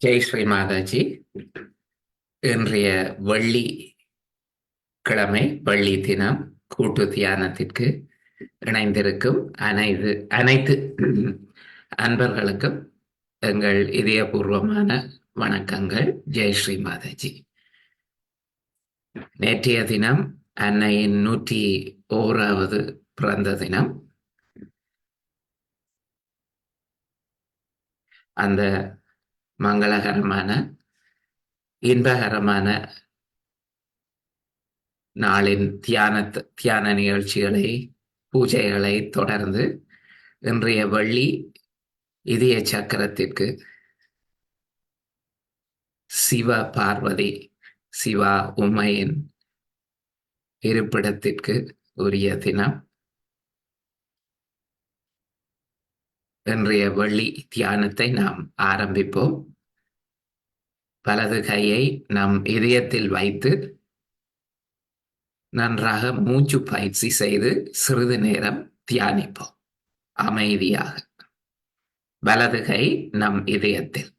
ஜெய் ஸ்ரீ மாதாஜி. இன்றைய வெள்ளி கிழமை, வெள்ளி தினம் கூட்டு தியானத்திற்கு இணைந்திருக்கும் அனைத்து அன்பர்களுக்கும் எங்கள் இதயபூர்வமான வணக்கங்கள். ஜெய் ஸ்ரீ மாதாஜி. நேற்றைய தினம் அன்னையின் 101வது பிறந்த தினம். அந்த மங்களகரமான இன்பகரமான நாளின் தியான நிகழ்ச்சிகளை, பூஜைகளை தொடர்ந்து இன்றைய வெள்ளி இதய சக்கரத்திற்கு சிவ பார்வதி, சிவா உமையின் இருப்பிடத்திற்கு உரிய தினம். இன்றைய வெள்ளி தியானத்தை நாம் ஆரம்பிப்போம். வலது கையை நம் இதயத்தில் வைத்து நன்றாக மூச்சு பயிற்சி செய்து சிறிது நேரம் தியானிப்போம் அமைதியாக. வலது கை நம் இதயத்தில்,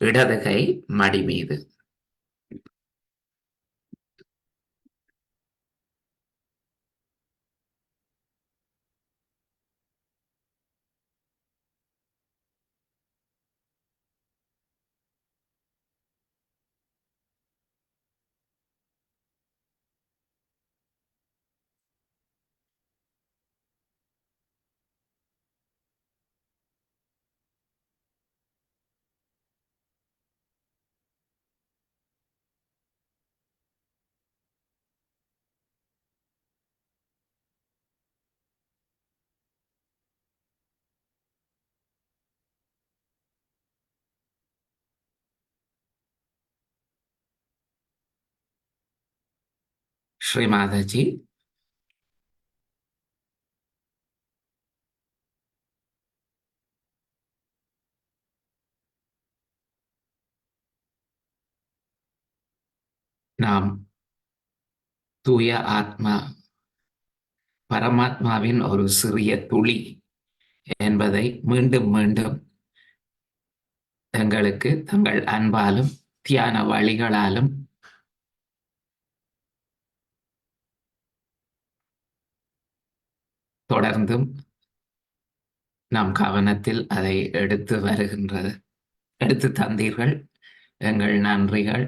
இடது கை மடி மீது. ஸ்ரீ மாதாஜி. நாம் தூய ஆத்மா, பரமாத்மாவின் ஒரு சிறிய துளி என்பதை மீண்டும் மீண்டும் எங்களுக்கு தங்கள் அன்பாலும் தியான வழிகளாலும் தொடர்ந்தும் நம் கவனத்தில் அதை எடுத்து தந்தீர்கள். எங்கள் நன்றிகள்.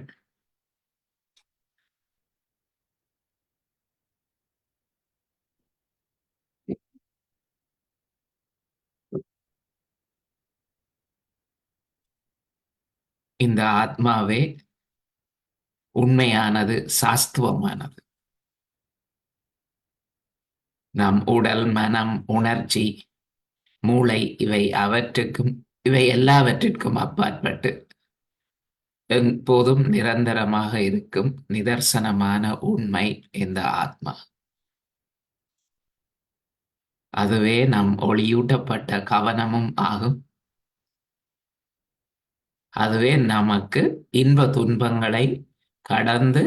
இந்த ஆத்மாவே உண்மையானது, சாஸ்துவமானது. நம் உடல், மனம், உணர்ச்சி, மூளை இவை எல்லாவற்றிற்கும் அப்பாற்பட்டு எப்போதும் நிரந்தரமாக இருக்கும் நிதர்சனமான உண்மை இந்த ஆத்மா. அதுவே நம் ஒளியூட்டப்பட்ட கவனமும் ஆகும். அதுவே நமக்கு இன்ப துன்பங்களை கடந்து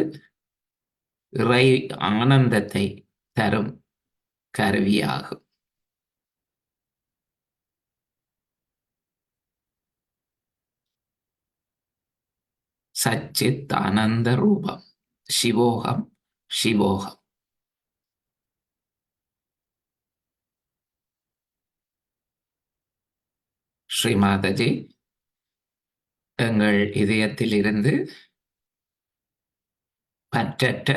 இறை ஆனந்தத்தை தரும் கருவியாகும். சச்சித் ஆனந்த ரூபம். சிவோகம் சிவோகம். ஸ்ரீமாதஜி, எங்கள் இதயத்தில் இருந்து பற்றற்ற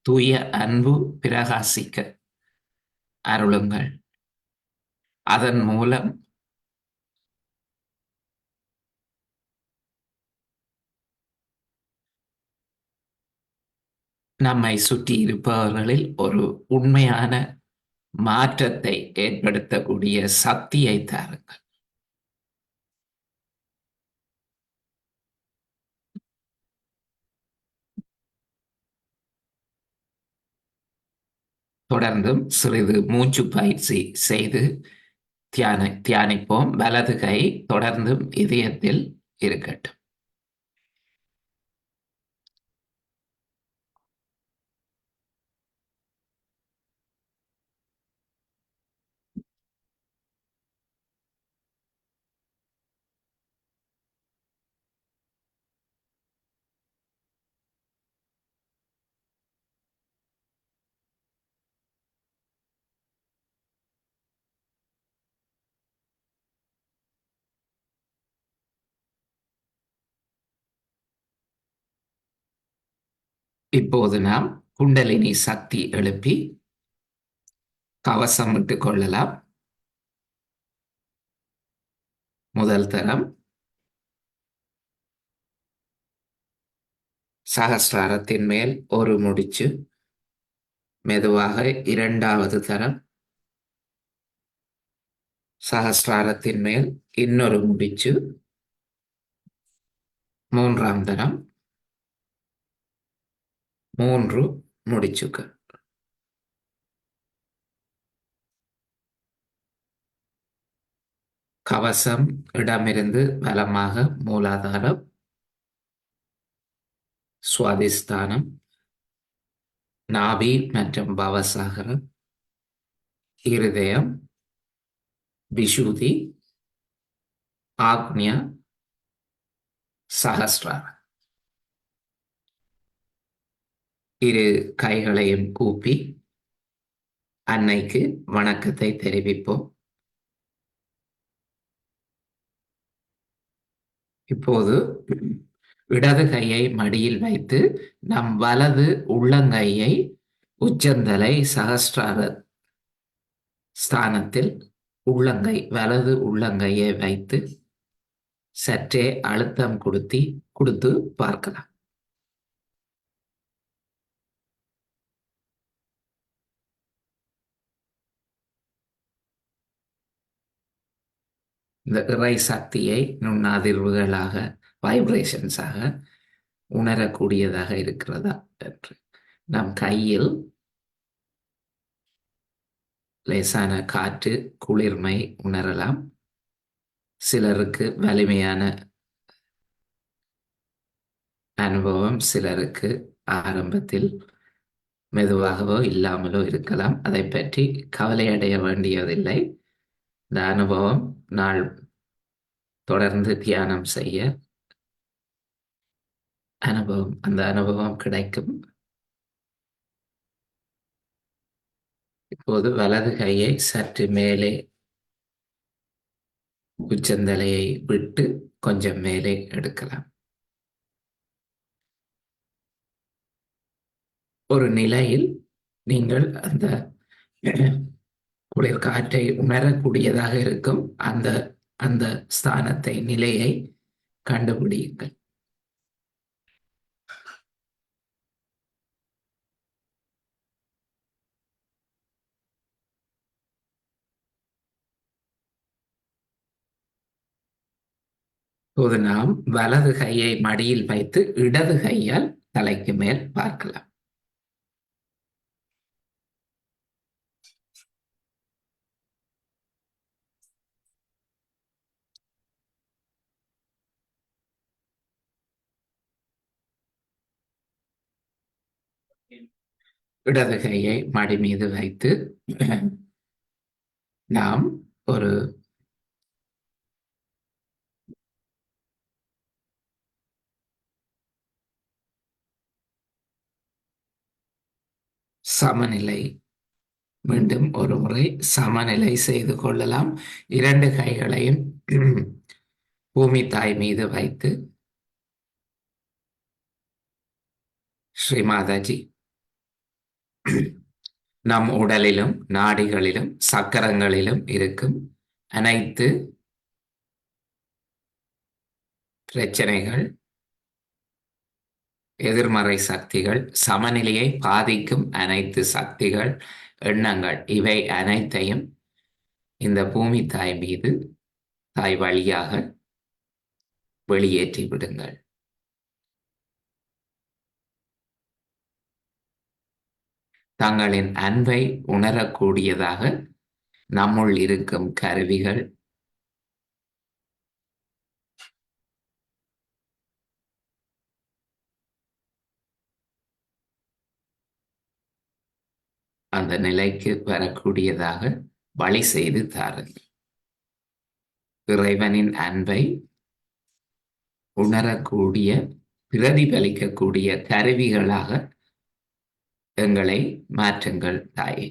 தூய அன்பு பிரகாசிக்க அருளுங்கள். அதன் மூலம் நம்மை சுற்றி இருப்பவர்களில் ஒரு உண்மையான மாற்றத்தை ஏற்படுத்தக்கூடிய சக்தியை தாருங்கள். தொடர்ந்தும் சிறிது மூச்சு பயிற்சி செய்து தியானிப்போம். வலது கை தொடர்ந்தும் இதயத்தில் இருக்கட்டும். இப்போது நாம் குண்டலினி சக்தி எழுப்பி கவசம் விட்டுக் கொள்ளலாம். முதல் தரம் சகஸ்ராரத்தின் மேல் ஒரு முடிச்சு. மெதுவாக இரண்டாவது தரம் சகஸ்ராரத்தின் மேல் இன்னொரு முடிச்சு. மூன்றாம் தரம் 3 முடிச்சுக்கள். கவசம் இடமிருந்து பலமாக மூலாதாரம், சுவாதிஸ்தானம், நாபி மற்றும் பவசாகரம், இருதயம், விஷுதி, ஆக்ஞா, சகஸ்ராரம். இரு கைகளையும் கூப்பி அன்னைக்கு வணக்கத்தை தெரிவிப்போம். இப்போது இடது கையை மடியில் வைத்து நம் வலது உள்ளங்கையை உச்சந்தலை சகஸ்ரார ஸ்தானத்தில் வலது உள்ளங்கையை வைத்து சற்றே அழுத்தம் கொடுத்து பார்க்கலாம். இந்த இறை சக்தியை நுண்ணாதிர்வுகளாக, வைப்ரேஷன்ஸாக உணரக்கூடியதாக இருக்கிறதா என்று நம் கையில் லேசான காற்று குளிர்மை உணரலாம். சிலருக்கு வலிமையான அனுபவம், சிலருக்கு ஆரம்பத்தில் மெதுவாகவோ இல்லாமலோ இருக்கலாம். அதை பற்றி கவலை அடைய வேண்டியதில்லை. இந்த அனுபவம் நாள் தொடர்ந்து தியானம் செய்ய அந்த அனுபவம் கிடைக்கும். இப்போது வலது கையை சற்று மேலே உச்சந்தலையை விட்டு கொஞ்சம் மேலே எடுக்கலாம். ஒரு நிலையில் நீங்கள் அந்த குளிர் காற்றை உணரக்கூடியதாக இருக்கும் அந்த அந்த ஸ்தானத்தை, நிலையை கண்டுபிடியுங்கள். இப்போது நாம் வலது கையை மடியில் வைத்து இடது கையால் தலைக்கு மேல் பார்க்கலாம். இடது கையை மடி மீது வைத்து நாம் ஒரு சமநிலை, மீண்டும் ஒரு முறை சமநிலை செய்து கொள்ளலாம். இரண்டு கைகளையும் பூமி தாய் மீது வைத்து ஸ்ரீ மாதாஜி, நம் உடலிலும் நாடிகளிலும் சக்கரங்களிலும் இருக்கும் அனைத்து பிரச்சனைகள், எதிர்மறை சக்திகள், சமநிலையை பாதிக்கும் அனைத்து சக்திகள், எண்ணங்கள், இவை அனைத்தையும் இந்த பூமி தாய் மீது, தாய் வழியாக வெளியேற்றி விடுங்கள். தங்களின் அன்பை உணரக்கூடியதாக நம்முள் இருக்கும் கருவிகள், அந்த நிலைக்கு வரக்கூடியதாக வழி செய்து தாருங்கள். இறைவனின் அன்பை உணரக்கூடிய, பிரதிபலிக்கக்கூடிய கருவிகளாக எங்களை மாற்றுங்கள் தாயே.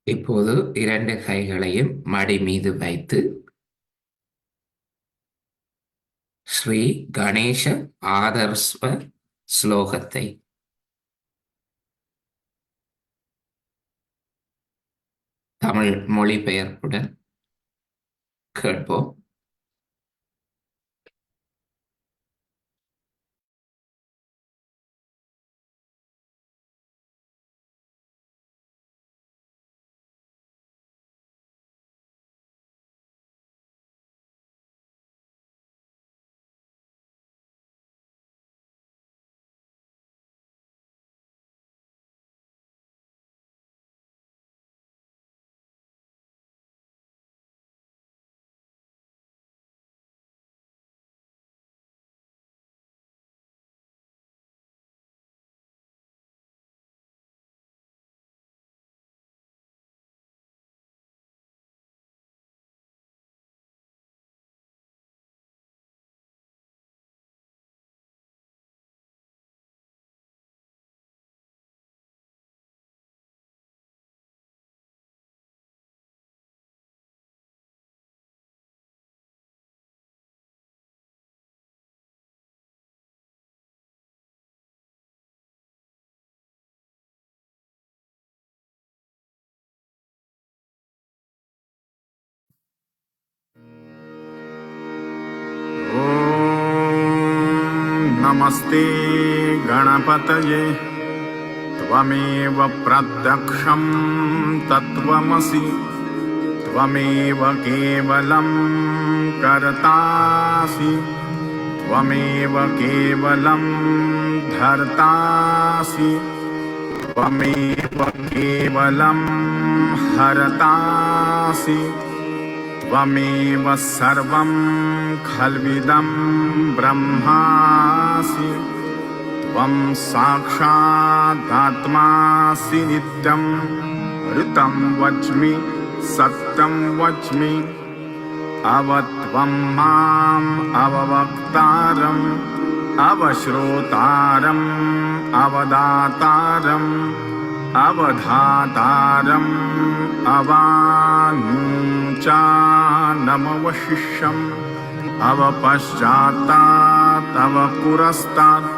இப்போது இரண்டு கைகளையும் மடி மீது வைத்து ஸ்ரீ கணேச ஆதர்ஸ்வ ஸ்லோகத்தை தமிழ் மொழிபெயர்ப்புடன் கேட்போம். नमस्ते गणपतये त्वमेव प्रत्यक्षं तत्त्वमसि त्वमेव केवलं कर्तासि त्वमेव केवलं धर्तासि त्वमेव केवलं हरतासि त्वमेव सर्वं खल्विदं ब्रह्मासि त्वं साक्षादात्मासि नित्यं ऋतं वच्मि सत्यं वच्मि अवत्वं माम् अववक्तारम् अवश्रोतारम् अवदातारम् अवधातारम् अवानुचानमवशिष्यम् अवपश्चात्तात् अवपुरस्तात्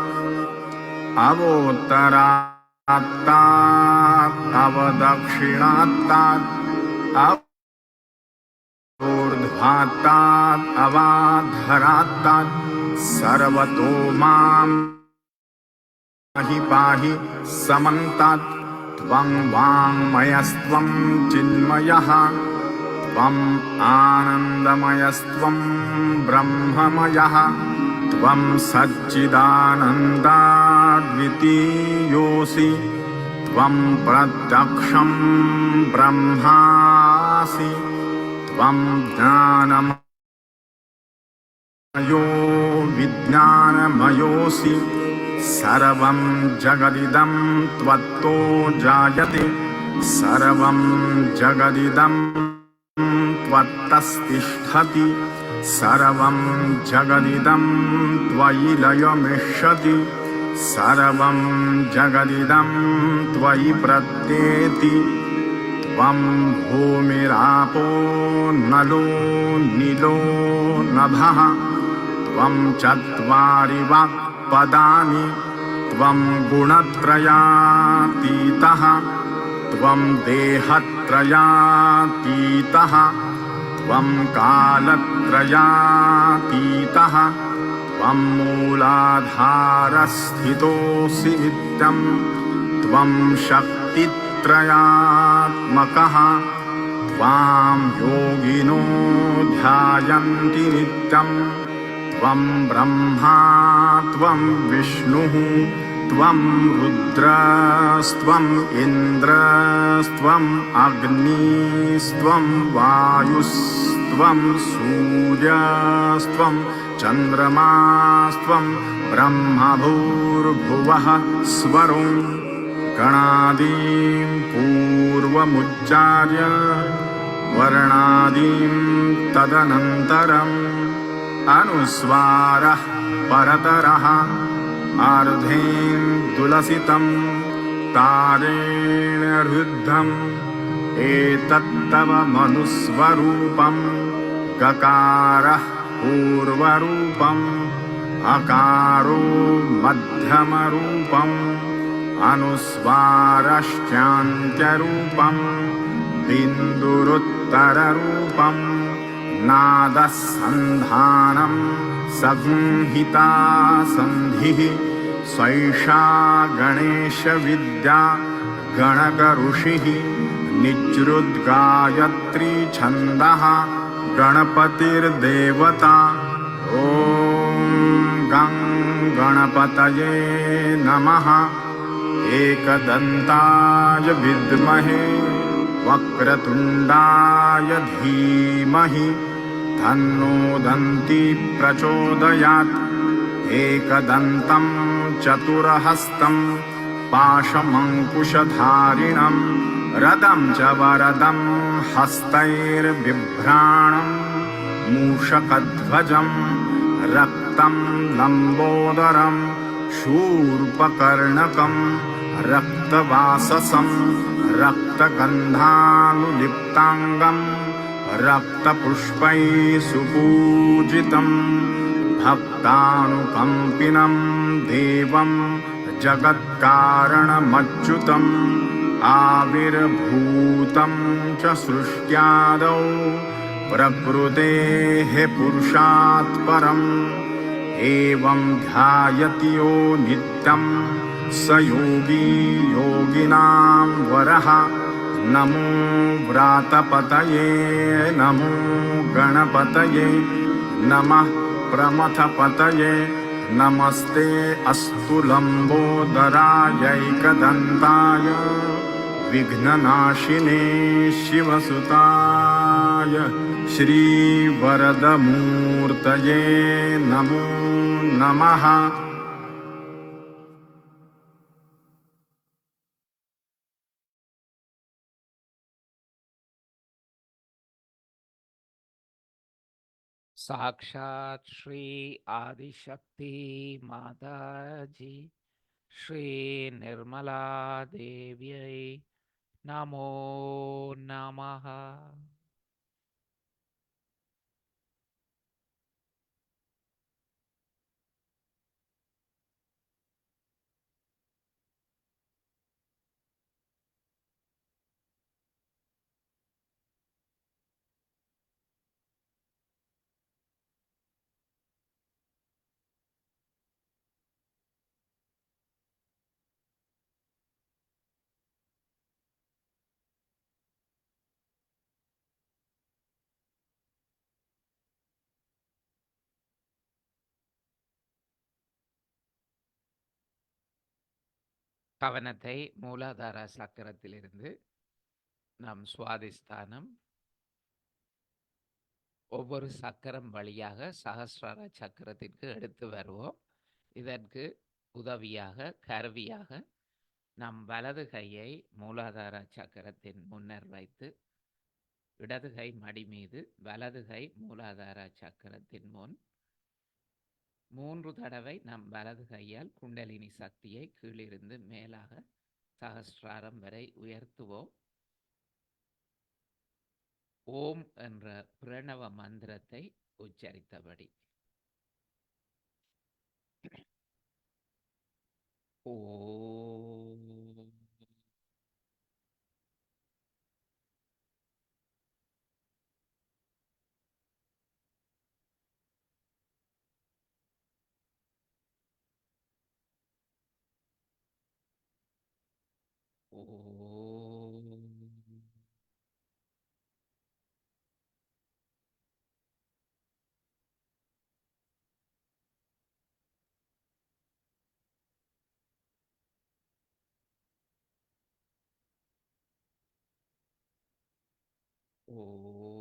अवोत्तरात्तात् अवदक्षिणात्तात् ऊर्ध्वात्तात् अवाधरात्तात् सर्वतो मां पाहि पाहि समन्तात् त्वं वाङ्मयस्त्वं चिन्मयः त्वम् आनन्दमयस्त्वं ब्रह्ममयः त्वं सच्चिदानन्दाद्वितीयोऽसि त्वं प्रत्यक्षं ब्रह्मासि त्वं ज्ञानमयो विज्ञानमयोऽसि सर्वं जगदिदं त्वत्तो जायते सर्वं जगदिदं त्वत्तस्तिष्ठति सर्वं जगदिदं त्वयि लयमिष्यति सर्वं जगदिदं त्वयि प्रत्येति त्वं भूमिरापो नलो नीलो नभः त्वं चत्वारि वाक्पदानि त्वं गुणत्रयातीतः त्वं देहत्रयातीतः त्वं कालत्रयातीतः त्वं मूलाधारस्थितोऽसि नित्यं त्वं शक्तित्रयात्मकः त्वां योगिनो ध्यायन्ति नित्यं त्वं ब्रह्मा त्वं विष्णुः त्वं रुद्रस्त्वम् इन्द्रस्त्वम् अग्निस्त्वं वायुस्त्वं सूर्यस्त्वं चन्द्रमास्त्वं ब्रह्मभूर्भुवः स्वरो गणादीं पूर्वमुच्चार्य वर्णादीं तदनन्तरम् अनुस्वारः परतरः आर्धेन्दुलसितं तारेण रुद्धम् एतत्तव मनुस्वरूपं गकारः पूर्वरूपम् अकारो मध्यमरूपम् अनुस्वारश्चान्त्यरूपम् बिन्दुरुत्तररूपम् नादः सन्धानं संहिता सन्धिः स्वैषा गणेशविद्या गणकऋषिः निजृद्गायत्री छन्दः गणपतिर्देवता ॐ गं गणपतये नमः एकदन्ताय विद्महे वक्रतुण्डाय धीमहि तन्नो दन्ती प्रचोदयात् एकदन्तं चतुरहस्तं पाशमङ्कुशधारिणं रदं च वरदं हस्तैर्बिभ्राणं मूषकध्वजं रक्तं लम्बोदरं शूर्पकर्णकं रक्तवाससं रक्तगन्धानुलिप्ताङ्गं रक्तपुष्पैः सुपूजितं भक्तानुकम्पिनं देवं जगत्कारणमच्युतम् आविर्भूतं च सृष्ट्यादौ प्रकृतेः पुरुषात् परं एवं ध्यायति यो नित्यं स योगी योगिनां वरः नमो व्रातपतये नमो गणपतये नमः प्रमथपतये नमस्ते अस्तु लम्बोदरायैकदन्ताय विघ्ननाशिने शिवसुताय श्रीवरदमूर्तये नमो नमः। साक्षात् श्री आदिशक्ति माताजी श्री निर्मला देव्यै नमो नमः। கவனத்தை மூலாதார சக்கரத்திலிருந்து நம் சுவாதிஸ்தானம் ஒவ்வொரு சக்கரம் வழியாக சகஸ்ரார சக்கரத்திற்கு எடுத்து வருவோம். இதற்கு உதவியாக கருவியாக நம் வலது கையை மூலாதார சக்கரத்தின் முன்னர் வைத்து இடது கை மடி மீது வலது கை மூலாதார சக்கரத்தின் முன் 3 தடவை நம் வலது கையால் குண்டலினி சக்தியை கீழிருந்து மேலாக சகஸ்ராரம் வரை உயர்த்துவோம். ஓம் என்ற பிரணவ மந்திரத்தை உச்சரித்தபடி ஓம் ஓம் ஓம்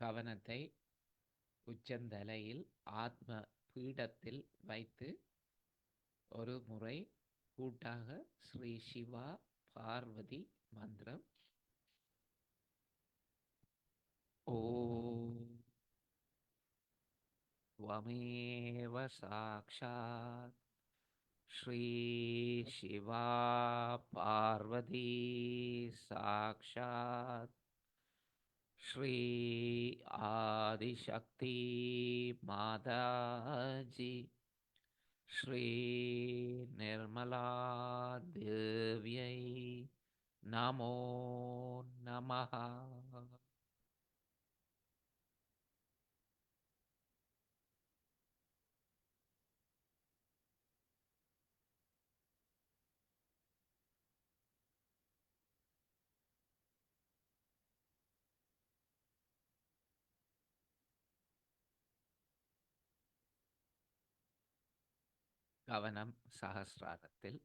கவனத்தை உச்சந்தலையில் ஆத்ம பீடத்தில் வைத்து ஒரு முறை கூட்டாக ஸ்ரீ சிவா பார்வதி மந்திரம் ஓம் त्वमेव साक्षात् श्री शिवा पार्वती साक्षात् श्री आदिशक्ति माताजी श्री निर्मला देव्यै नमो नमः। கவனம் சகஸ்ராரத்தில்.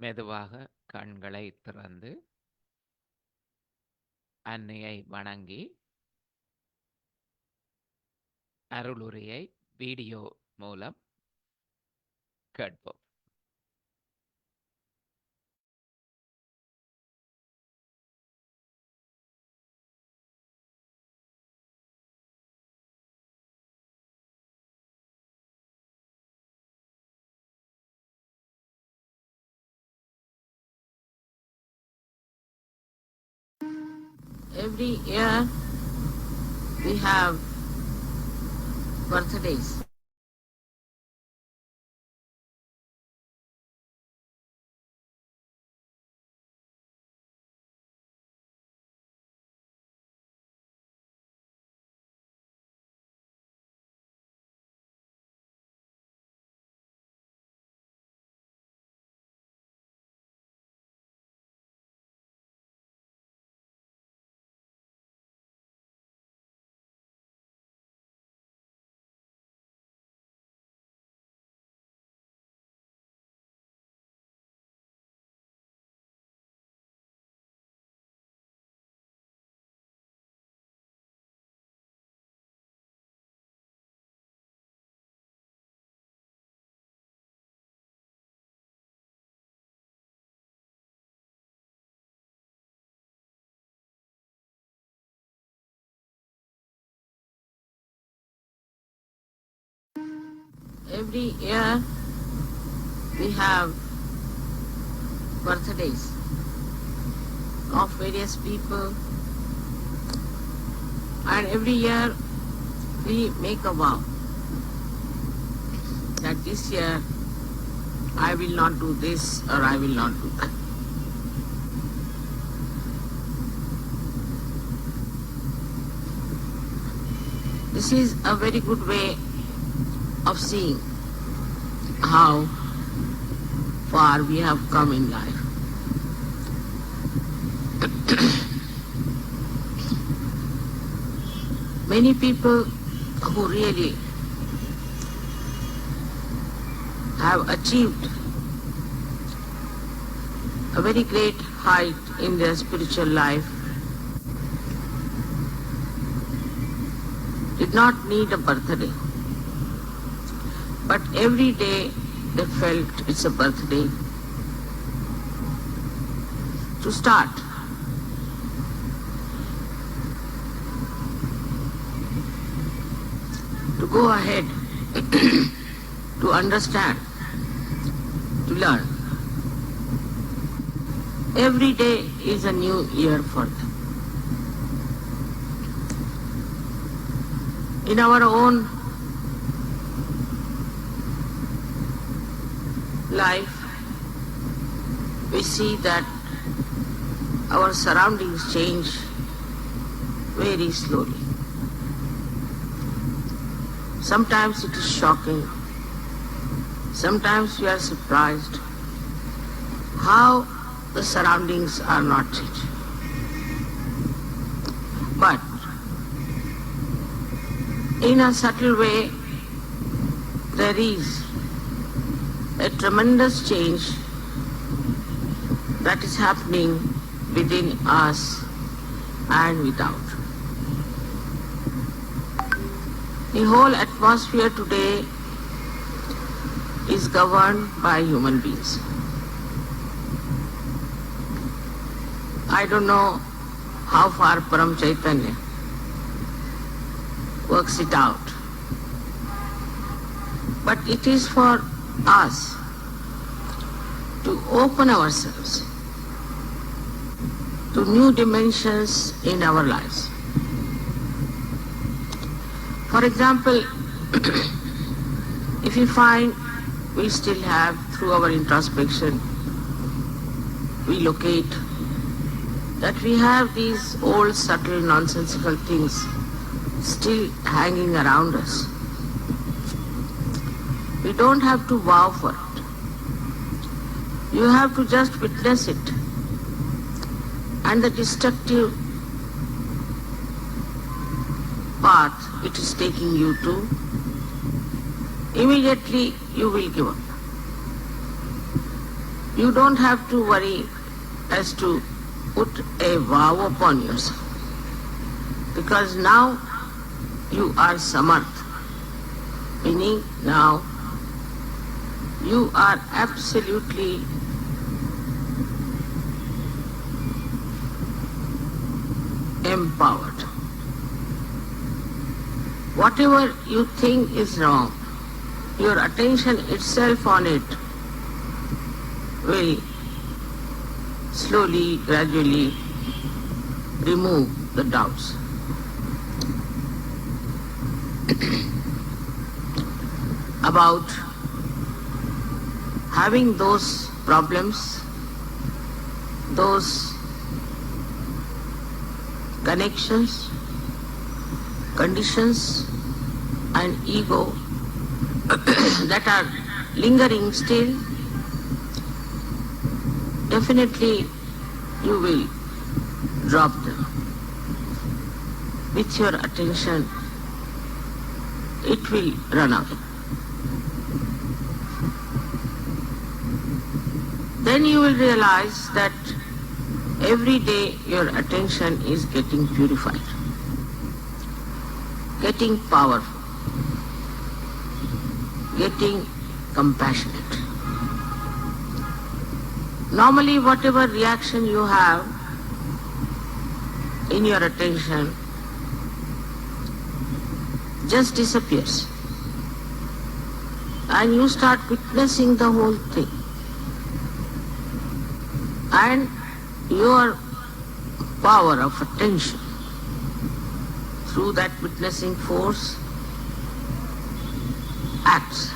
மெதுவாக கண்களை திறந்து அன்னையை வணங்கி அருளுரையை வீடியோ மூலம் கேட்போம். Every year we have birthdays. Every year we have birthdays of various people, and every year we make a vow that this year I will not do this or I will not do that. This is a very good way of seeing how far we have come in life. Many people who really have achieved a very great height in their spiritual life did not need a birthday. But every day they felt it's a birthday to start. To go ahead, to understand, to learn. Every day is a new year for them. In our own life, we see that our surroundings change very slowly. Sometimes it is shocking. Sometimes we are surprised how the surroundings are not changing. But in a subtle way, there is a tremendous change that is happening within us and without. The whole atmosphere today is governed by human beings. I don't know how far Param Chaitanya works it out, but it is for us to open ourselves to new dimensions in our lives. For example, if we find we still have, through our introspection, we locate that we have these old subtle nonsensical things still hanging around us. We don't have to vow for it. You have to just witness it. And the destructive path it is taking you to, immediately you will give up. You don't have to worry as to put a vow upon yourself, because now you are samarth, meaning now you are absolutely empowered. Whatever you think is wrong, your attention itself on it will slowly, gradually remove the doubts. About having those problems, those connections, conditions and ego that are lingering still, definitely you will drop them. With your attention, it will run away. Then you will realize that every day your attention is getting purified, getting powerful, getting compassionate. Normally, whatever reaction you have in your attention just disappears, and you start witnessing the whole thing. And your power of attention through that witnessing force acts,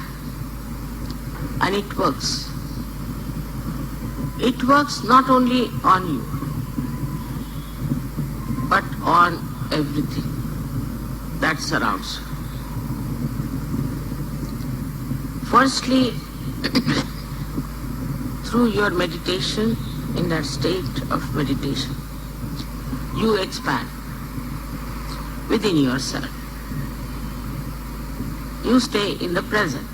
and it works. It works not only on you, but on everything that surrounds you. Firstly, through your meditation, in that state of meditation, you expand within yourself. You stay in the present.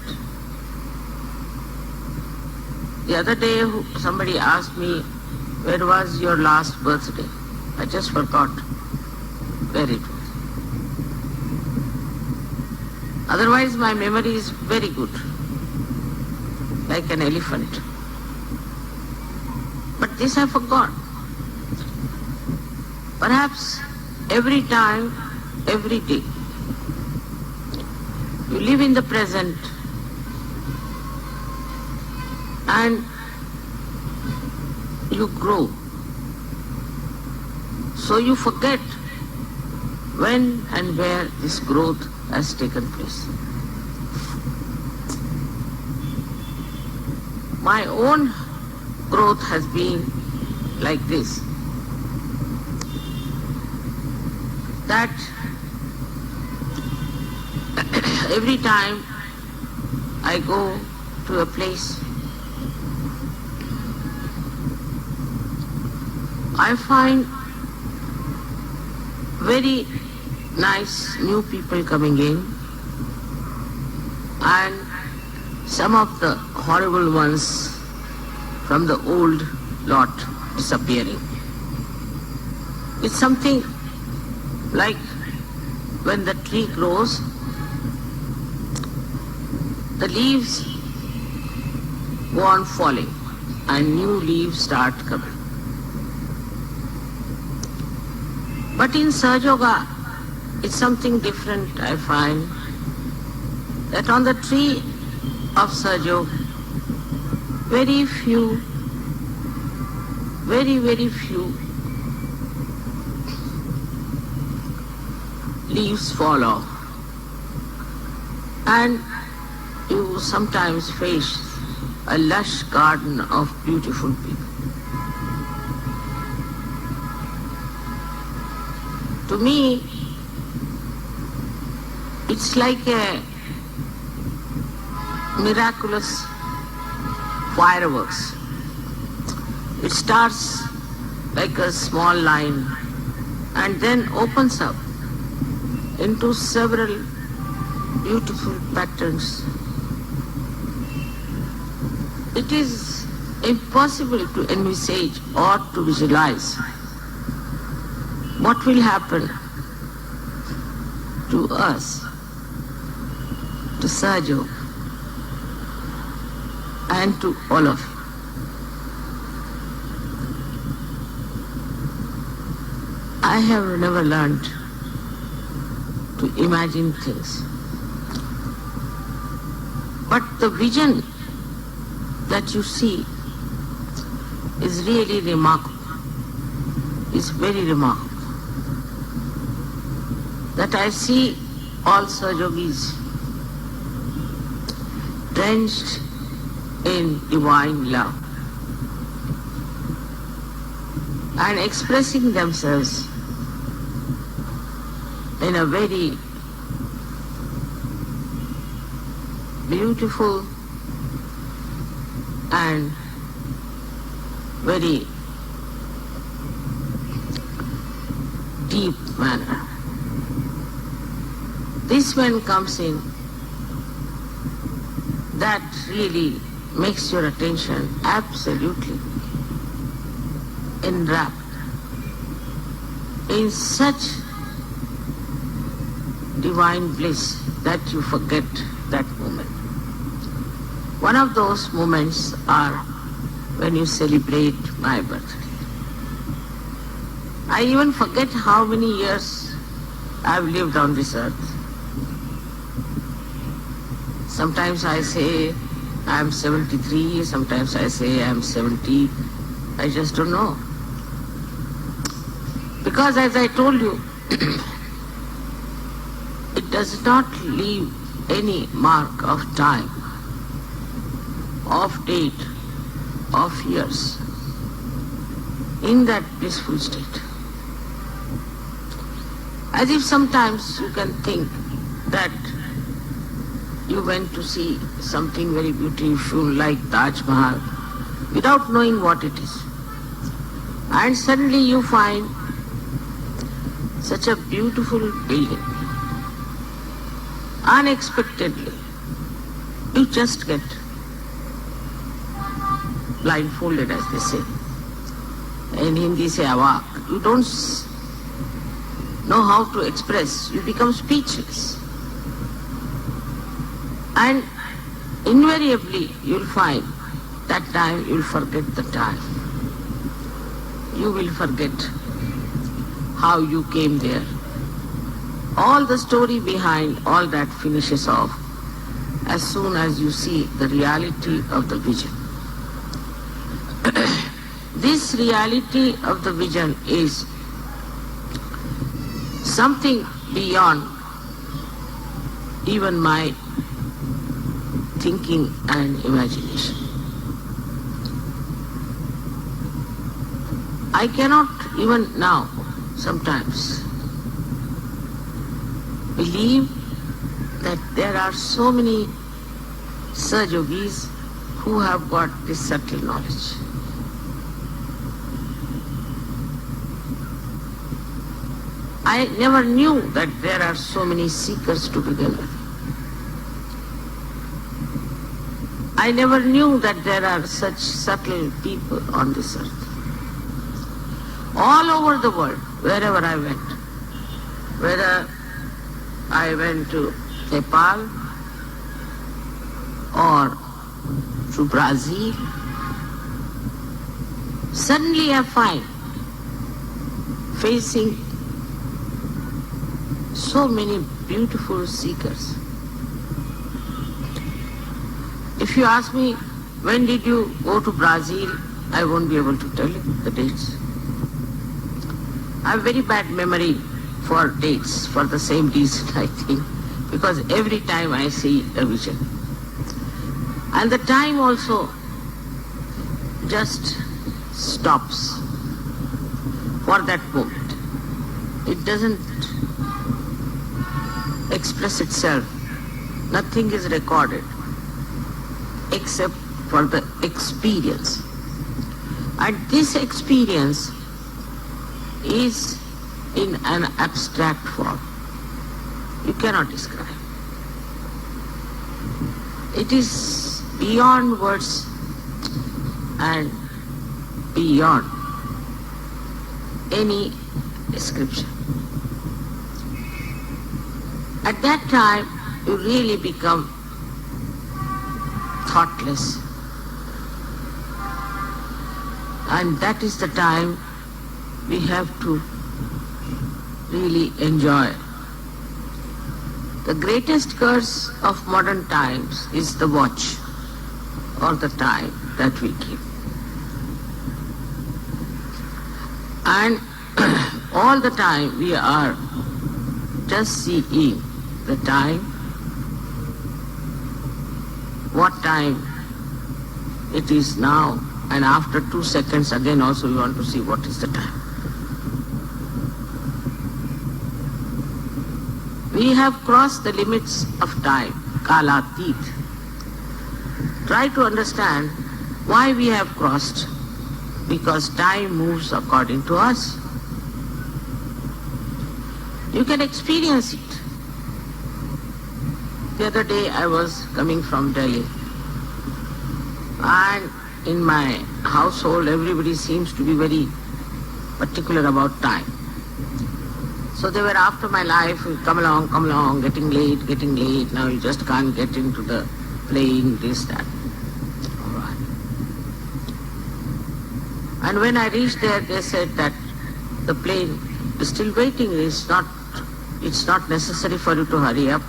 The other day somebody asked me, where was your last birthday? I just forgot where it was. Otherwise my memory is very good, like an elephant. But this I forgot. Perhaps every time, every day, you live in the present and you grow. So you forget when and where this growth has taken place. My own growth has been like this, that every time I go to a place, I find very nice new people coming in, and some of the horrible ones from the old lot disappearing. It's something like when the tree grows, the leaves go on falling and new leaves start coming. But in Sahaja Yoga, it's something different, I find, that on the tree of Sahaja Yoga, very few, very few leaves fall off, and you sometimes face a lush garden of beautiful people. To me, it's like a miraculous fireworks. It starts like a small line and then opens up into several beautiful patterns. It is impossible to envisage or to visualize what will happen to us, to Sergio, and to all of you. I have never learned to imagine things. But the vision that you see is really remarkable. It's very remarkable. That I see all Sahajogis drenched in divine love and expressing themselves in a very beautiful and very deep manner. This one comes in that really makes your attention absolutely enwrapped in such divine bliss that you forget that moment. One of those moments are when you celebrate my birthday. I even forget how many years I've lived on this earth. Sometimes I say I'm 73, sometimes I say I'm 70. I just don't know. Because as I told you, it does not leave any mark of time, of date, of years in that blissful state. As if sometimes you can think that you went to see something very beautiful like Taj Mahal without knowing what it is. And suddenly you find such a beautiful building. Unexpectedly, you just get blindfolded, as they say. In Hindi say awak. You don't know how to express. You become speechless. And invariably you'll find that time you'll forget the time. You will forget how you came there. All the story behind all that finishes off as soon as you see the reality of the vision. This reality of the vision is something beyond even my thinking and imagination. I cannot even now sometimes believe that there are so many Sahajogis who have got this subtle knowledge. I never knew that there are so many seekers to begin with. I never knew that there are such subtle people on this earth. All over the world, wherever I went, whether I went to Nepal or to Brazil, suddenly I find facing so many beautiful seekers. If you ask me, when did you go to Brazil, I won't be able to tell you the dates. I have very bad memory for dates, for the same reason, I think, because every time I see a vision. And the time also just stops for that moment. It doesn't express itself. Nothing is recorded except for the experience. And this experience is in an abstract form. You cannot describe. It is beyond words and beyond any description. At that time, you really become thoughtless. And that is the time we have to really enjoy. The greatest curse of modern times is the watch or the time that we keep. And all the time we are just seeing the time, what time it is now, and after 2 seconds again also we want to see what is the time. We have crossed the limits of time, Kalatit. Try to understand why we have crossed. Because time moves according to us. You can experience it. The other day I was coming from Delhi, and in my household everybody seems to be very particular about time. So they were after my life, come along, getting late, now you just can't get into the plane, this, that. All right. And when I reached there, they said that the plane is still waiting, it's not necessary for you to hurry up.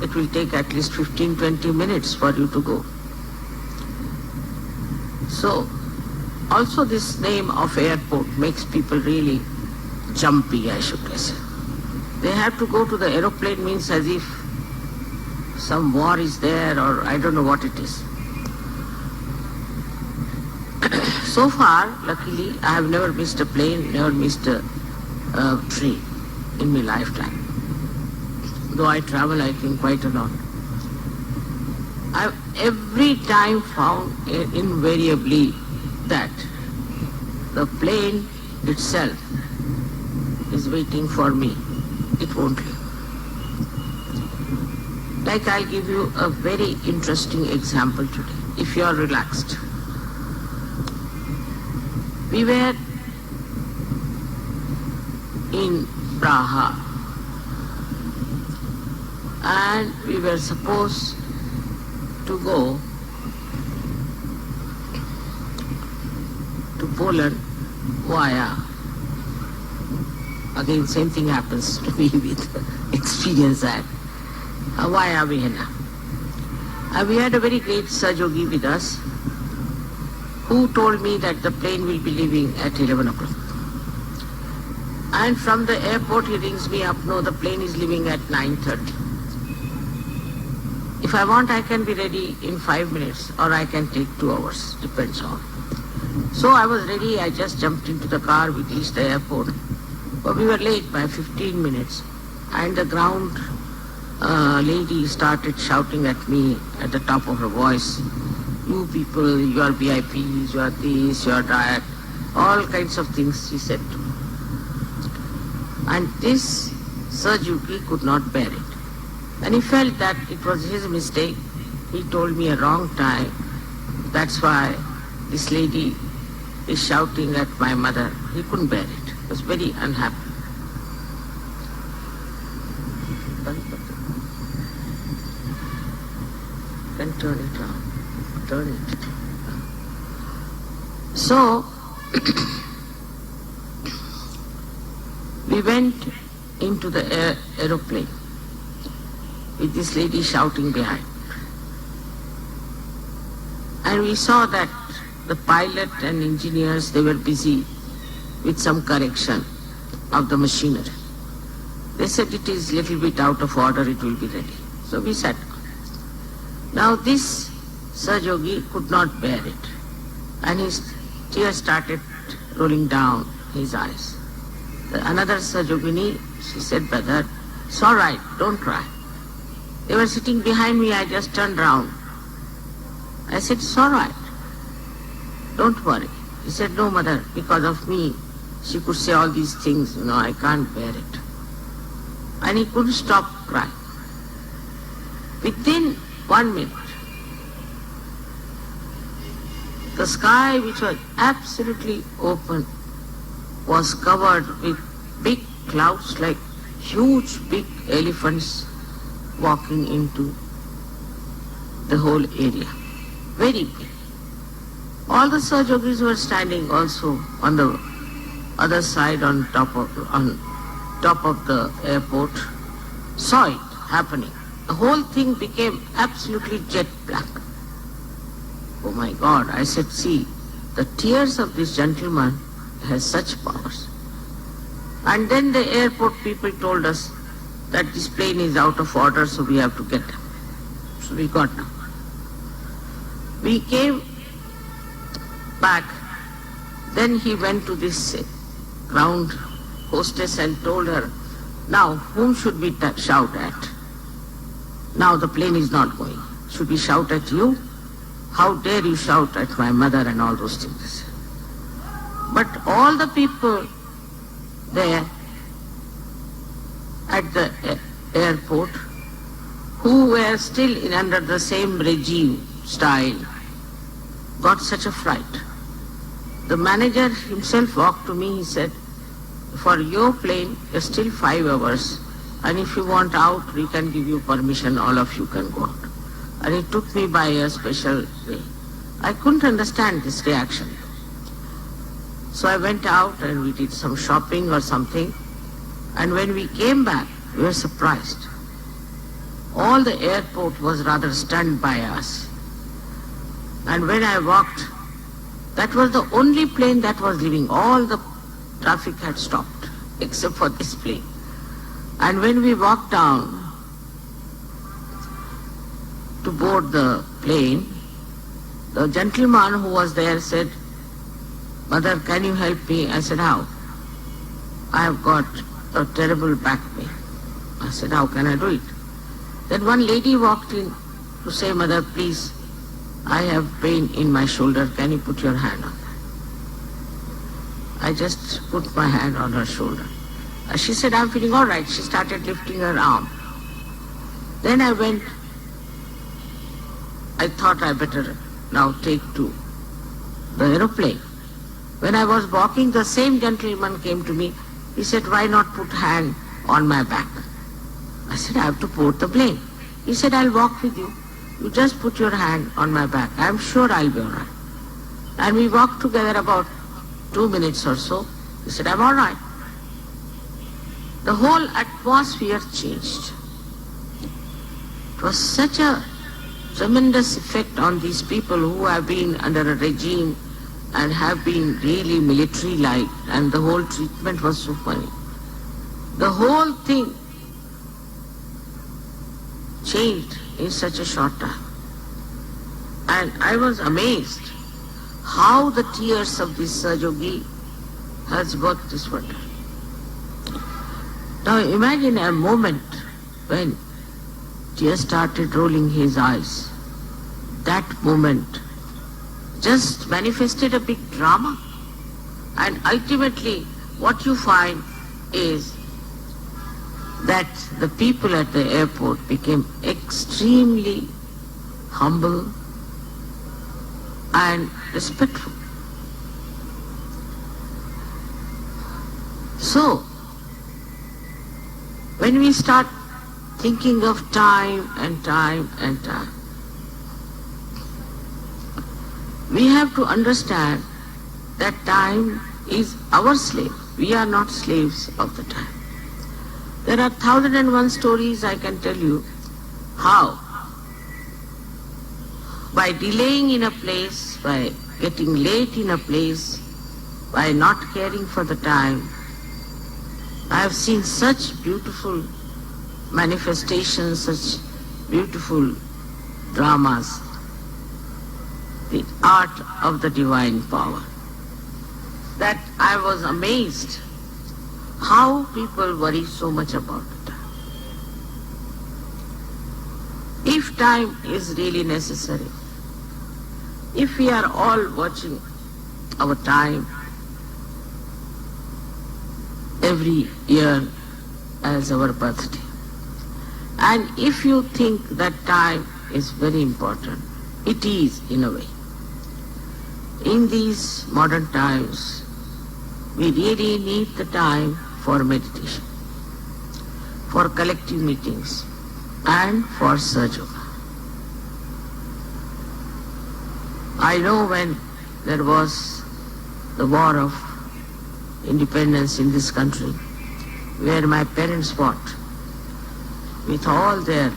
It will take at least 15-20 minutes for you to go. So, also this name of airport makes people really jumpy, I should say. They have to go to the aeroplane means as if some war is there or I don't know what it is. So far, luckily, I have never missed a plane, never missed a train in my lifetime. Though I travel, I think, quite a lot. I've every time found invariably that the plane itself is waiting for me. It won't leave. Like I'll give you a very interesting example today, if you are relaxed. We were in Praha and we were supposed to go to Poland via, again same thing happens to me with experience that, via Vienna. We had a very great Sajogi with us who told me that the plane will be leaving at 11 o'clock. And from the airport he rings me up, no, the plane is leaving at 9:30. If I want, I can be ready in 5 minutes or I can take 2 hours, depends on. So I was ready, I just jumped into the car, we reached the airport. But we were late by 15 minutes and the ground lady started shouting at me at the top of her voice, you people, you are VIPs, you are this, you are that, all kinds of things she said to me. And this Sajuki could not bear it. And he felt that it was his mistake. He told me a wrong time. That's why this lady is shouting at my mother. He couldn't bear it. He was very unhappy. Then turn it around. Turn it. So, we went into the aeroplane with this lady shouting behind. And we saw that the pilot and engineers, they were busy with some correction of the machinery. They said it is little bit out of order, it will be ready. So we sat down. Now this Sajogi could not bear it. And his tears started rolling down his eyes. Another Sajogini, she said, brother, it's all right, don't cry. They were sitting behind me, I just turned round. I said, it's all right, don't worry. He said, no mother, because of me, she could say all these things, I can't bear it. And he couldn't stop crying. Within 1 minute, The sky, which was absolutely open, was covered with big clouds like huge big elephants walking into the whole area. Very big. All the Sahajogis were standing also on the other side on top of the airport, saw it happening. The whole thing became absolutely jet black. Oh my God, I said, see, the tears of this gentleman has such powers. And then the airport people told us that this plane is out of order, so we have to get down. So we got down. We came back. Then he went to this ground hostess and told her, now whom should we shout at? Now the plane is not going. Should we shout at you? How dare you shout at my mother and all those things. But all the people there at the airport who were still under the same regime style got such a fright. The manager himself walked to me, he said, for your plane, it's still 5 hours, and if you want out, we can give you permission, all of you can go out. And he took me by a special way. I couldn't understand this reaction. So I went out and we did some shopping or something, and when we came back, we were surprised. All the airport was rather stunned by us. And when I walked, that was the only plane that was leaving. All the traffic had stopped, except for this plane. And when we walked down to board the plane, the gentleman who was there said, Mother, can you help me? I said, how? I have got a terrible back pain. I said, how can I do it? Then one lady walked in to say, Mother, please, I have pain in my shoulder. Can you put your hand on that? I just put my hand on her shoulder. She said, I'm feeling all right. She started lifting her arm. Then I went. I thought I better now take to the aeroplane. When I was walking, the same gentleman came to me. He said, why not put hand on my back? I said, I have to board the plane. He said, I'll walk with you. You just put your hand on my back. I'm sure I'll be all right. And we walked together about 2 minutes or so. He said, I'm all right. The whole atmosphere changed. It was such a tremendous effect on these people who have been under a regime and have been really military-like, and the whole treatment was so funny. The whole thing changed in such a short time. And I was amazed how the tears of this Sahajogi has worked this wonder. Now imagine a moment when tears started rolling his eyes. That moment just manifested a big drama. And ultimately what you find is that the people at the airport became extremely humble and respectful. So, when we start thinking of time and time and time, we have to understand that time is our slave. We are not slaves of the time. There are 1,001 stories I can tell you how, by delaying in a place, by getting late in a place, by not caring for the time, I have seen such beautiful manifestations, such beautiful dramas, the art of the divine power, that I was amazed how people worry so much about the time. If time is really necessary, if we are all watching our time every year as our birthday, and if you think that time is very important, it is in a way. in these modern times, we really need the time for meditation, for collective meetings, and for Sahaja. I know when there was the war of independence in this country, where my parents fought with all their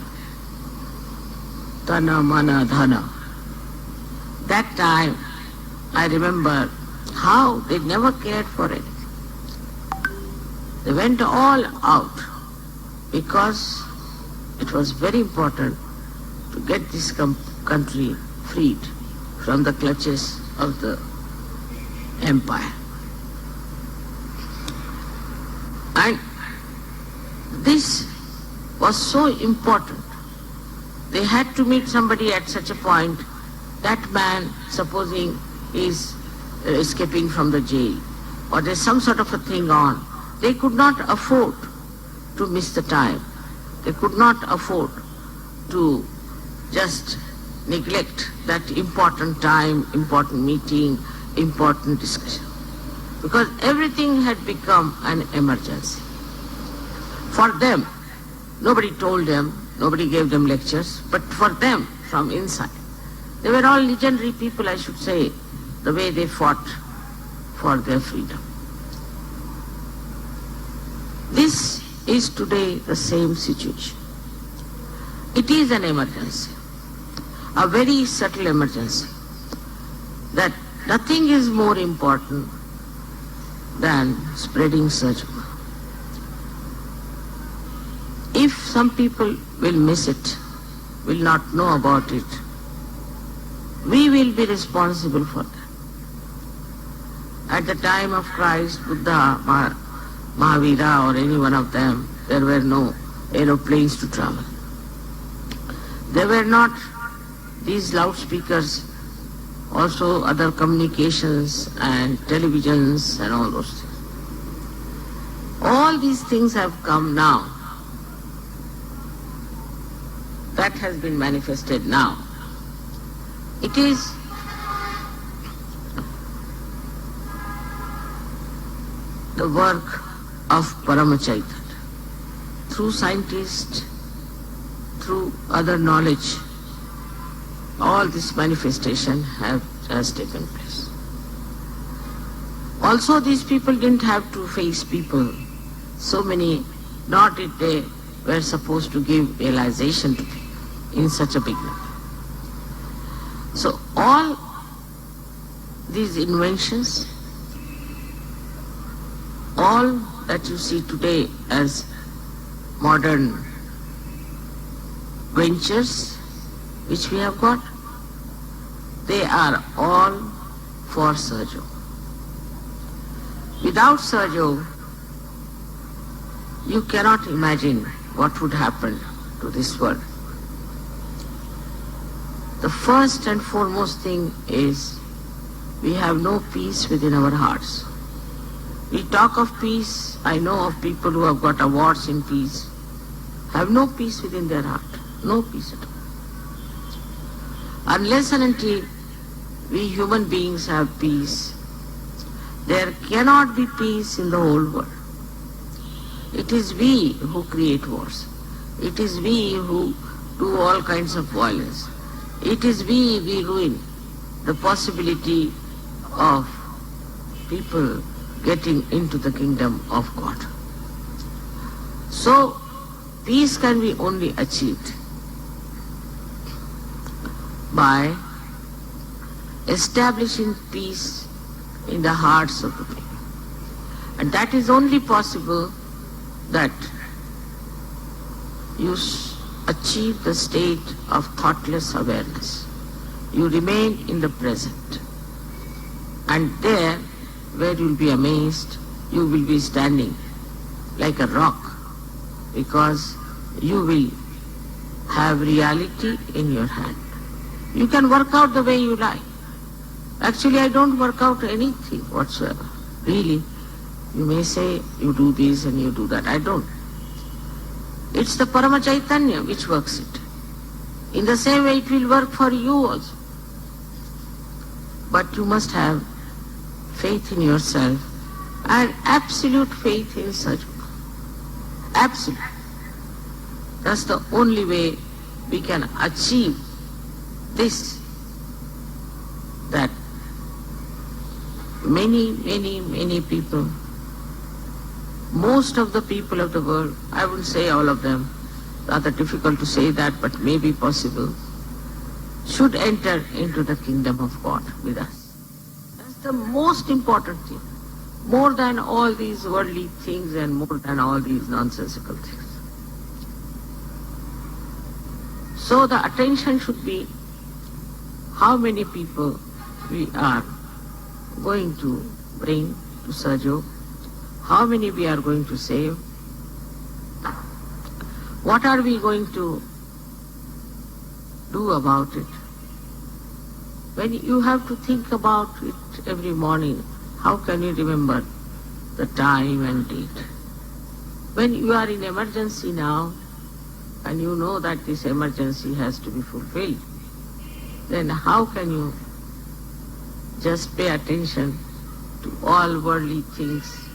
tana, mana, dhana. That time, I remember how they never cared for anything. They went all out because it was very important to get this country freed from the clutches of the empire. And this was so important. They had to meet somebody at such a point. That man, supposing is escaping from the jail, or there's some sort of a thing on, they could not afford to miss the time. They could not afford to just neglect that important time, important meeting, important discussion. Because everything had become an emergency. For them, nobody told them, nobody gave them lectures, but for them, from inside, they were all legendary people, I should say, the way they fought for their freedom. This is today the same situation. It is an emergency, a very subtle emergency, that nothing is more important than spreading Sahaja. If some people will miss it, will not know about it, we will be responsible for that. At the time of Christ, Buddha, Mahavira, or any one of them, there were no aeroplanes to travel. There were not these loudspeakers, also other communications and televisions and all those things. All these things have come now. That has been manifested now. It is the work of Paramachaitanya. Through scientists, through other knowledge, all this manifestation has taken place. Also, these people didn't have to face people. So many, nor did they were supposed to give realization to people in such a big number. So all these inventions, all that you see today as modern ventures which we have got, they are all for Sahaja. Without Sahaja, you cannot imagine what would happen to this world. The first and foremost thing is we have no peace within our hearts. We talk of peace. I know of people who have got awards in peace, have no peace within their heart, no peace at all. Unless and until we human beings have peace, there cannot be peace in the whole world. It is we who create wars. It is we who do all kinds of violence. It is we ruin the possibility of people getting into the kingdom of God. So, peace can be only achieved by establishing peace in the hearts of the people. And that is only possible that you achieve the state of thoughtless awareness. You remain in the present. And there, where you will be amazed, you will be standing like a rock, because you will have reality in your hand. You can work out the way you like. Actually, I don't work out anything whatsoever. Really, you may say you do this and you do that. I don't. It's the Paramachaitanya which works it. In the same way, it will work for you also. But you must have faith in yourself and absolute faith in Sahaja. Absolute. That's the only way we can achieve this, that many people, most of the people of the world, I wouldn't say all of them, rather difficult to say that, but maybe possible, should enter into the kingdom of God with us. That's the most important thing. More than all these worldly things and more than all these nonsensical things. So the attention should be how many people we are going to bring to Sahaja, how many we are going to save, what are we going to do about it. When you have to think about it every morning, how can you remember the time and date? When you are in emergency now, and you know that this emergency has to be fulfilled, then how can you just pay attention to all worldly things,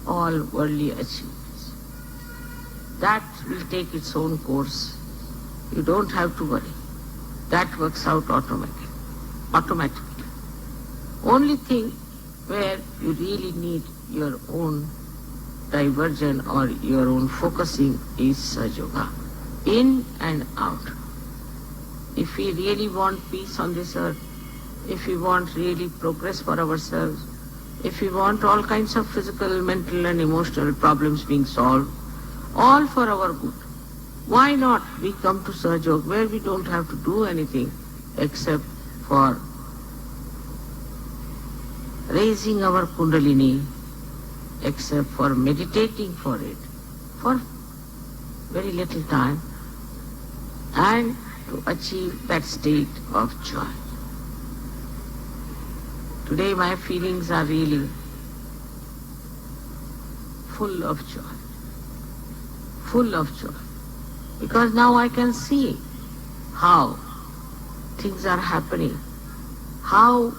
all worldly achievements? That will take its own course. You don't have to worry. That works out automatically. Only thing where you really need your own diversion or your own focusing is Sahaja Yoga, in and out. If we really want peace on this earth, if we want really progress for ourselves, if we want all kinds of physical, mental and emotional problems being solved, all for our good, why not we come to Sahaja Yoga where we don't have to do anything except for raising our Kundalini, except for meditating for it for very little time and to achieve that state of joy. Today my feelings are really full of joy, because now I can see how things are happening, how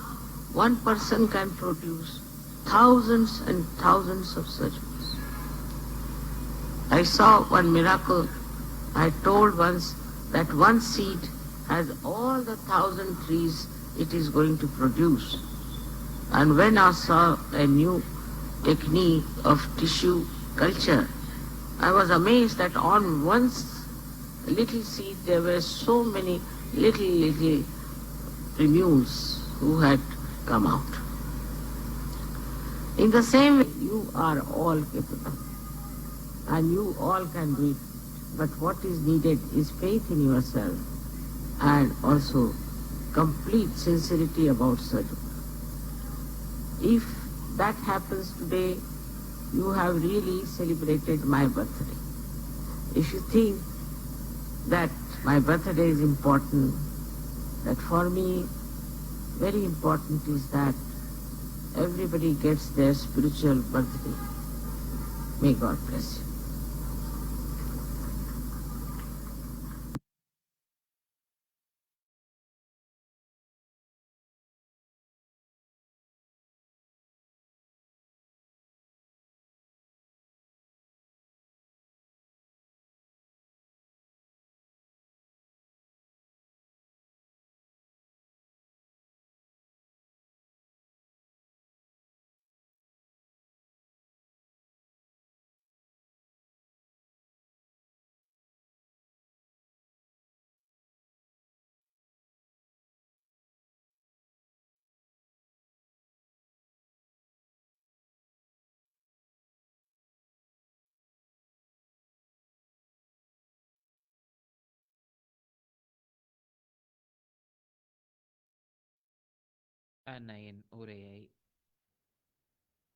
one person can produce thousands and thousands of such books. I saw one miracle. I told once that one seed has all the 1,000 trees it is going to produce. And when I saw a new technique of tissue culture, I was amazed that on one little seed there were so many little primules who had come out. In the same way, you are all capable and you all can do it. But what is needed is faith in yourself and also complete sincerity about Sahaja. If that happens today, you have really celebrated my birthday. If you think that my birthday is important, that for me very important is that everybody gets their spiritual birthday. May God bless you. அன்னையின் உரையை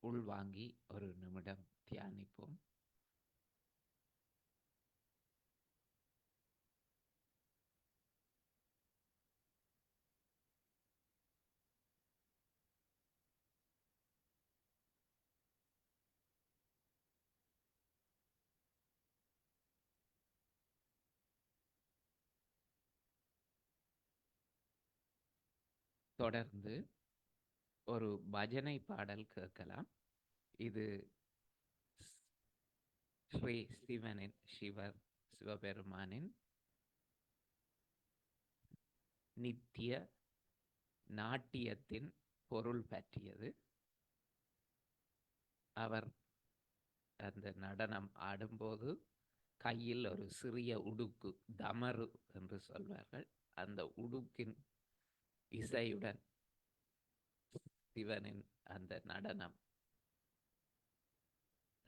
உள்வாங்கி ஒரு நிமிடம் தியானிப்போம். தொடர்ந்து ஒரு பஜனை பாடல் கேட்கலாம். இது ஸ்ரீ சிவபெருமானின் நித்திய நாட்டியத்தின் பொருள் பற்றியது. அவர் அந்த நடனம் ஆடும்போது கையில் ஒரு சிறிய உடுக்கு, தமரு என்று சொல்வார்கள், அந்த உடுக்கின் இசையுடன் சிவனின் அந்த நடனம்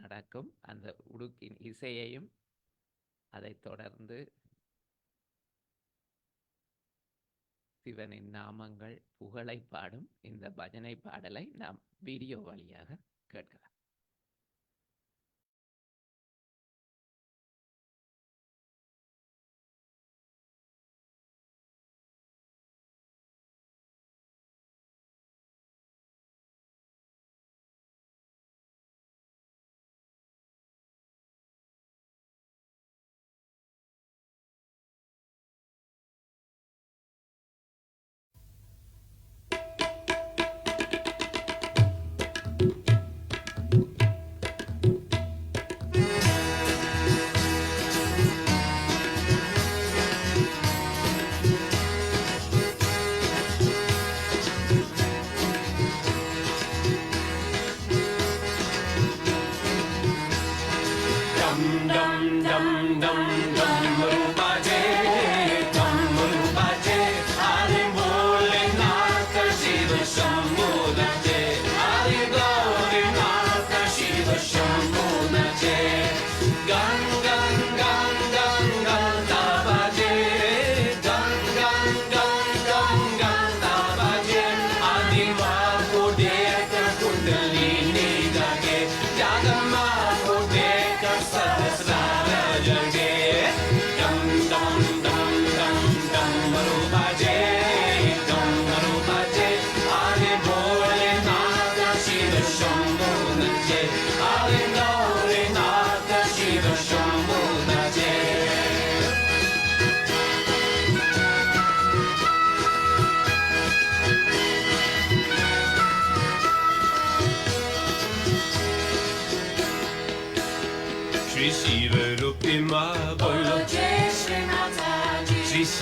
நடக்கும். அந்த உடுக்கின் இசையையும் அதைத் தொடர்ந்து சிவனின் நாமங்கள் புகழை பாடும் இந்த பஜனை பாடலை நாம் வீடியோ வழியாக கேட்கலாம்.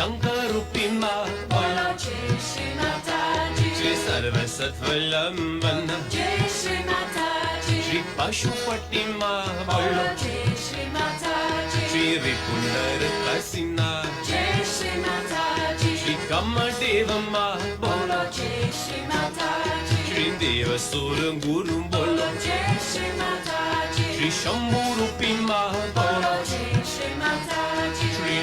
Shankarupima Bolo Jai Shri Mataji Shri Sarvasatvalam Vanna Jai Shri Mataji Shri Pashupatima Bolo Jai Shri Mataji Shri Ripundar Kasina Jai Shri Mataji Shri Kamadevama Bolo Jai Shri Mataji Shri Devasurang Guru Bolo Jai Shri Mataji Shri Shambhurupima Bolo Jai Shri Mataji Shri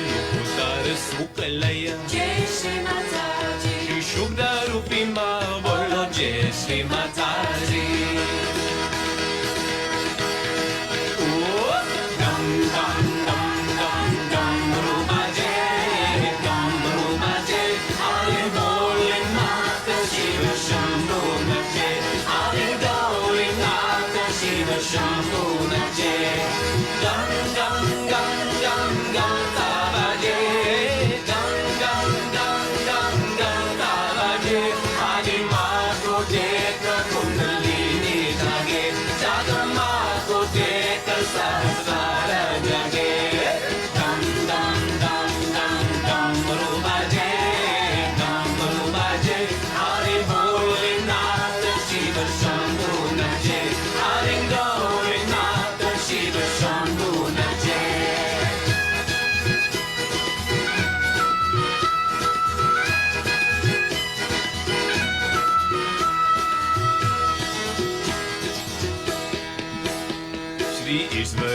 Sukalaya Jai Shri Mataji Shri Shugdarupima Bolo Jai Shri Mataji Oh Dam Dam Dam Dam Dam Rumaje Dam Rumaje Ali Bole Mata Shiva Shambhu Nache Ali Gauri Mata Shiva Shambhu Nache Dam Dam Dam Dam Dam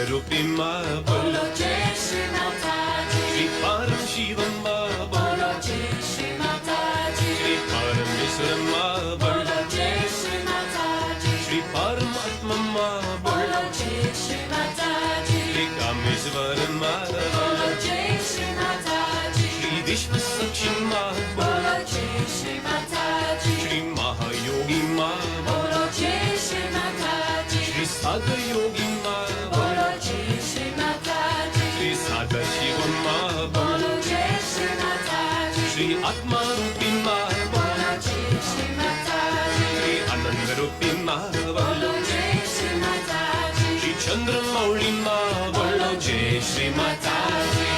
Rupima Bolo Jai Shri Mataji Shri Param Shivama Bolo Jai Shri Mataji Shri Parameswarama Bolo Jai Shri Mataji Shri Paramatmama Bolo Jai Shri Mataji Shri Kameswarama Bolo Jai Shri Mataji Shri Vishwasakshima Bolo Jai Shri Mataji Shri Mahayogi Ma Bolo Jai Shri Mataji Shri Sadayogi Ma Sada Shivama Bolo Jai Shri Mataji Shri Atma Rupima Bolo Jai चंद्रमौळीमा बोलो जय श्री माताजी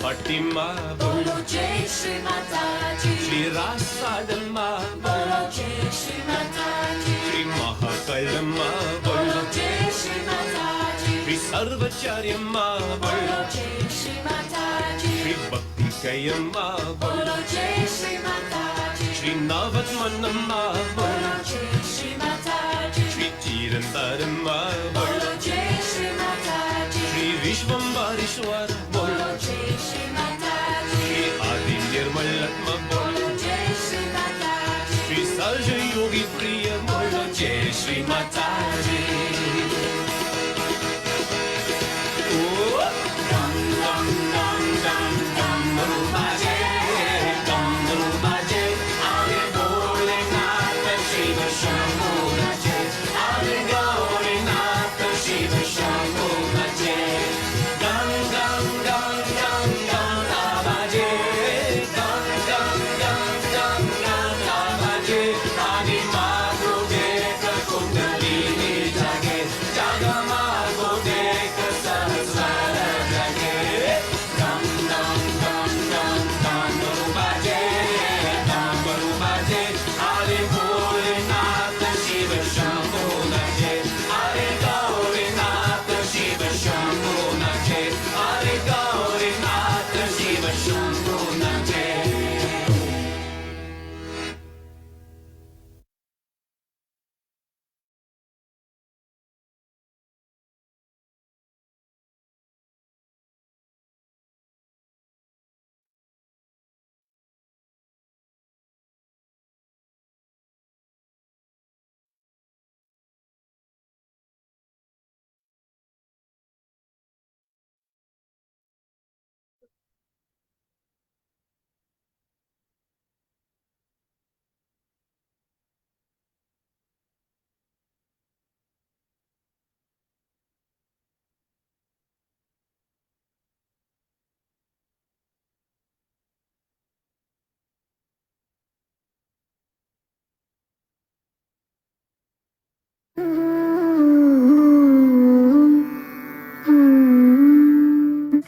Fatima Bolo Jai Shri Mataji Shri Rasadama Bolo Jai Shri Mataji Shri Mahakalama Bolo Jai Shri Mataji Shri Sarvacharyama Bolo Jai Shri Mataji Shri Bhakti Kayama Bolo Jai Shri Mataji Shri Navatmanama Bolo Jai Shri Mataji Shri Chirantarama Bolo Jai Shri Mataji Shri Vishwambarishwar Bolo Jai Shri Mataji Shri Adi Nirmalatma Bolo Jai Shri Mataji Shri Sarja Yogi Priya Bolo Jai Shri Mataji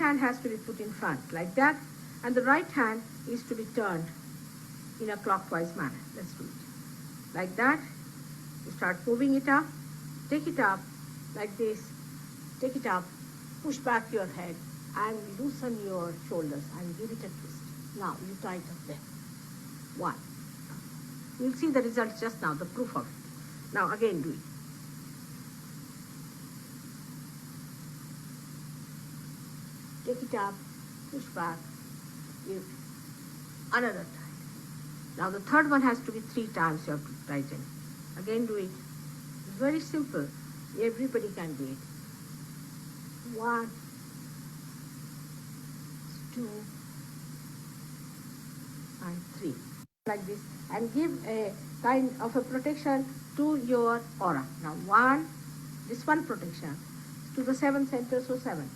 Hand has to be put in front like that, and the right hand is to be turned in a clockwise manner. Let's do it like that. You start moving it up, take it up like this, take it up, push back your head and loosen your shoulders and give it a twist. Now you tighten them. One. You'll see the result just now, the proof of it. Now again do it. Take it up, push back, give another time. Now the third one has to be 3 times you have to tighten. Again do it. It's very simple. Everybody can do it. 1, 2, and 3. Like this. And give a kind of a protection to your aura. Now 1, this one protection to the 7 centers, so 7.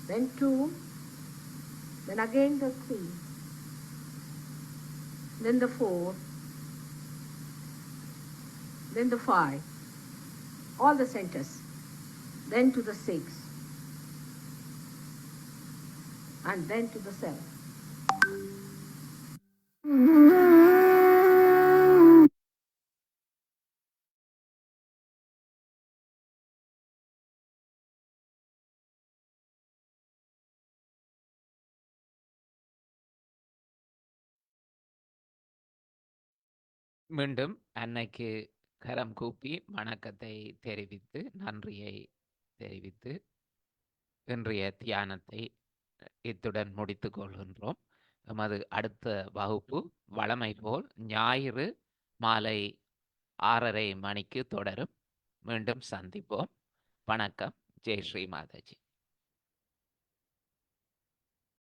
Then 2, then again the 3, then the 4, then the 5, all the centers, then to the 6, and then to the 7. மீண்டும் அன்னைக்கு கரம் கூப்பி வணக்கத்தை தெரிவித்து நன்றியை தெரிவித்து இன்றைய தியானத்தை இத்துடன் முடித்துக் கொள்கின்றோம். எமது அடுத்த வகுப்பு வழமை போல் ஞாயிறு மாலை 6:30 மணிக்கு தொடரும். மீண்டும் சந்திப்போம். வணக்கம். ஜெய் ஸ்ரீ மாதாஜி.